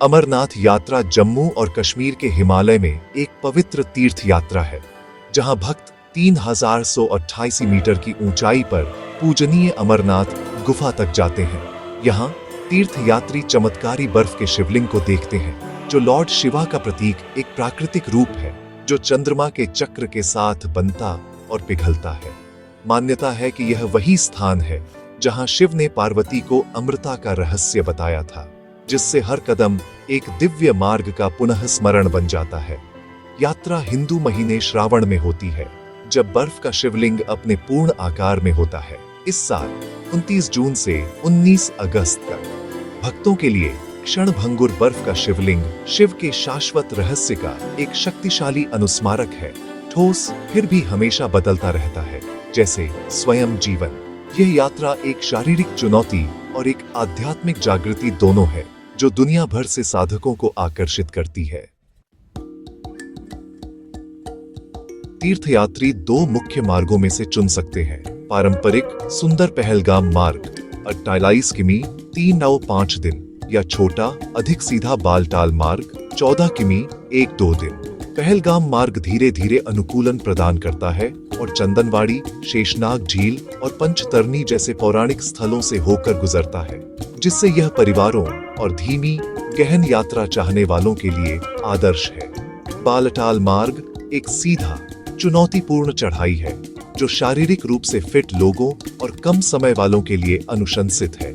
अमरनाथ यात्रा जम्मू और कश्मीर के हिमालय में एक पवित्र तीर्थ यात्रा है, जहां भक्त 3188 मीटर की ऊंचाई पर पूजनीय अमरनाथ गुफा तक जाते हैं। यहाँ तीर्थ यात्री चमत्कारी बर्फ के शिवलिंग को देखते हैं, जो लॉर्ड शिवा का प्रतीक एक प्राकृतिक रूप है जो चंद्रमा के चक्र के साथ बनता और पिघलता है। मान्यता है कि यह वही स्थान है जहां शिव ने पार्वती को अमृता का रहस्य बताया था, जिससे हर कदम एक दिव्य मार्ग का पुनः स्मरण बन जाता है। यात्रा हिंदू महीने श्रावण में होती है, जब बर्फ का शिवलिंग अपने पूर्ण आकार में होता है। इस साल 29 जून से 19 अगस्त तक भक्तों के लिए क्षणभंगुर बर्फ का शिवलिंग शिव के शाश्वत रहस्य का एक शक्तिशाली अनुस्मारक है। ठोस फिर भी हमेशा बदलता रहता है, जैसे स्वयं जीवन। यह यात्रा एक शारीरिक चुनौती और एक आध्यात्मिक जागृति दोनों है, जो दुनिया भर से साधकों को आकर्षित करती है। तीर्थयात्री दो मुख्य मार्गों में से चुन सकते हैं। पारंपरिक सुंदर पहलगाम मार्ग 28 किमी 3-9-5 दिन, या छोटा अधिक सीधा बालटाल मार्ग 14 किमी 1-2 दिन। पहलगाम मार्ग धीरे धीरे अनुकूलन प्रदान करता है और चंदनवाड़ी, शेषनाग झील और पंचतरनी जैसे पौराणिक स्थलों से होकर गुजरता है, जिससे यह परिवारों और धीमी गहन यात्रा चाहने वालों के लिए आदर्श है। बालटाल मार्ग एक सीधा चुनौतीपूर्ण चढ़ाई है, जो शारीरिक रूप से फिट लोगों और कम समय वालों के लिए अनुशंसित है।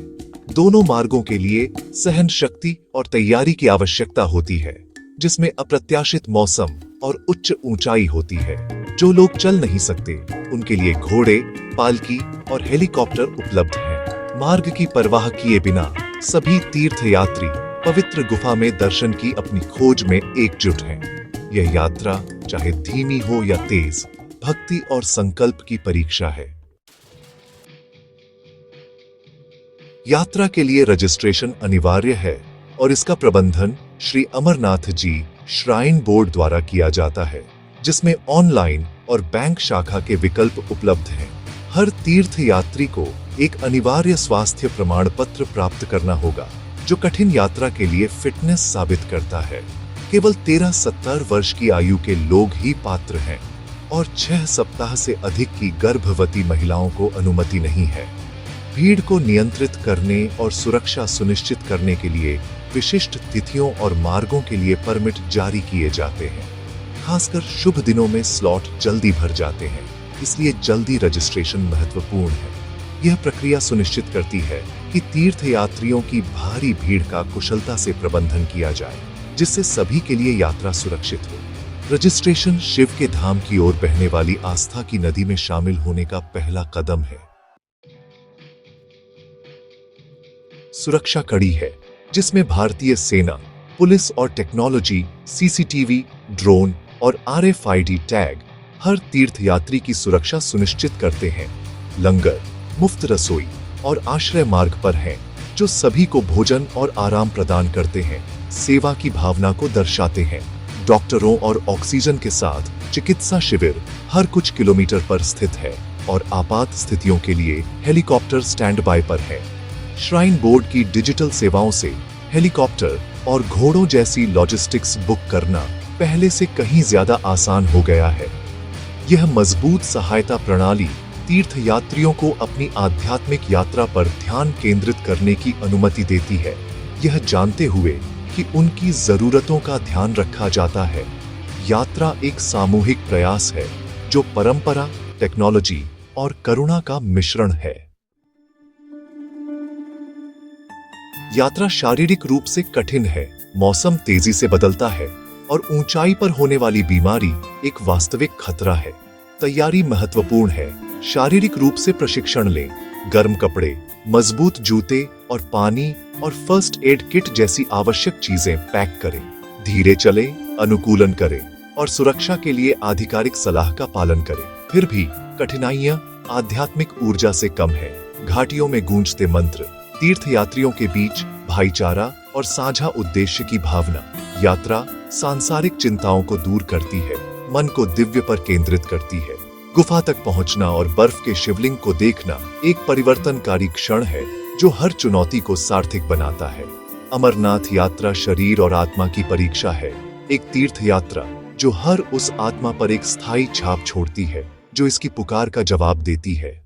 दोनों मार्गों के लिए सहन शक्ति और तैयारी की आवश्यकता होती है, जिसमें अप्रत्याशित मौसम और उच्च ऊंचाई होती है। जो लोग चल नहीं सकते, उनके लिए घोड़े, पालकी और हेलीकॉप्टर उपलब्ध हैं। मार्ग की परवाह किए बिना सभी तीर्थयात्री पवित्र गुफा में दर्शन की अपनी खोज में एकजुट हैं। यह यात्रा चाहे धीमी हो या तेज, भक्ति और संकल्प की परीक्षा है। यात्रा के लिए रजिस्ट्रेशन अनिवार्य है और इसका प्रबंधन श्री अमरनाथ जी श्राइन बोर्ड द्वारा किया जाता है, जिसमें ऑनलाइन और बैंक शाखा के विकल्प उपलब्ध हैं। हर तीर्थयात्री को एक अनिवार्य स्वास्थ्य प्रमाण पत्र प्राप्त करना होगा, जो कठिन यात्रा के लिए फिटनेस साबित करता है। केवल 13-17 वर्ष की आयु के लोग ही पात्र हैं और 6 सप्ताह से अधिक की गर्भवती महिलाओं को अनुमति नहीं है। भीड़ को नियंत्रित करने और सुरक्षा सुनिश्चित करने के लिए विशिष्ट तिथियों और मार्गों के लिए परमिट जारी किए जाते हैं। खासकर शुभ दिनों में स्लॉट जल्दी भर जाते हैं, इसलिए जल्दी रजिस्ट्रेशन महत्वपूर्ण है। यह प्रक्रिया सुनिश्चित करती है कि तीर्थयात्रियों की भारी भीड़ का कुशलता से प्रबंधन किया जाए, जिससे सभी के लिए यात्रा सुरक्षित हो। रजिस्ट्रेशन शिव के धाम की ओर बहने वाली आस्था की नदी में शामिल होने का पहला कदम है। सुरक्षा कड़ी है, जिसमें भारतीय सेना, पुलिस और टेक्नोलॉजी, सीसीटीवी, ड्रोन और RFID टैग हर तीर्थयात्री की सुरक्षा सुनिश्चित करते हैं। लंगर, मुफ्त रसोई और आश्रय मार्ग पर हैं, जो सभी को भोजन और आराम प्रदान करते हैं, सेवा की भावना को दर्शाते हैं। डॉक्टरों और ऑक्सीजन के साथ चिकित्सा शिविर हर कुछ किलोमीटर पर स्थित है और आपात स्थितियों के लिए हेलीकॉप्टर स्टैंड बाय पर है। श्राइन बोर्ड की डिजिटल सेवाओं से हेलीकॉप्टर और घोड़ों जैसी लॉजिस्टिक्स बुक करना पहले से कहीं ज्यादा आसान हो गया है। यह मजबूत सहायता प्रणाली तीर्थयात्रियों को अपनी आध्यात्मिक यात्रा पर ध्यान केंद्रित करने की अनुमति देती है, यह जानते हुए कि उनकी जरूरतों का ध्यान रखा जाता है। यात्रा एक सामूहिक प्रयास है, जो परंपरा, टेक्नोलॉजी और करुणा का मिश्रण है। यात्रा शारीरिक रूप से कठिन है, मौसम तेजी से बदलता है और ऊंचाई पर होने वाली बीमारी एक वास्तविक खतरा है। तैयारी महत्वपूर्ण है। शारीरिक रूप से प्रशिक्षण लें, गर्म कपड़े, मजबूत जूते और पानी और फर्स्ट एड किट जैसी आवश्यक चीजें पैक करें। धीरे चलें, अनुकूलन करें और सुरक्षा के लिए आधिकारिक सलाह का पालन करें। फिर भी कठिनाइयां आध्यात्मिक ऊर्जा से कम है। घाटियों में गूंजते मंत्र, तीर्थयात्रियों के बीच भाईचारा और साझा उद्देश्य की भावना। यात्रा सांसारिक चिंताओं को दूर करती है, मन को दिव्य पर केंद्रित करती है। गुफा तक पहुंचना और बर्फ के शिवलिंग को देखना एक परिवर्तनकारी क्षण है, जो हर चुनौती को सार्थक बनाता है। अमरनाथ यात्रा शरीर और आत्मा की परीक्षा है, एक तीर्थ यात्रा जो हर उस आत्मा पर एक स्थायी छाप छोड़ती है जो इसकी पुकार का जवाब देती है।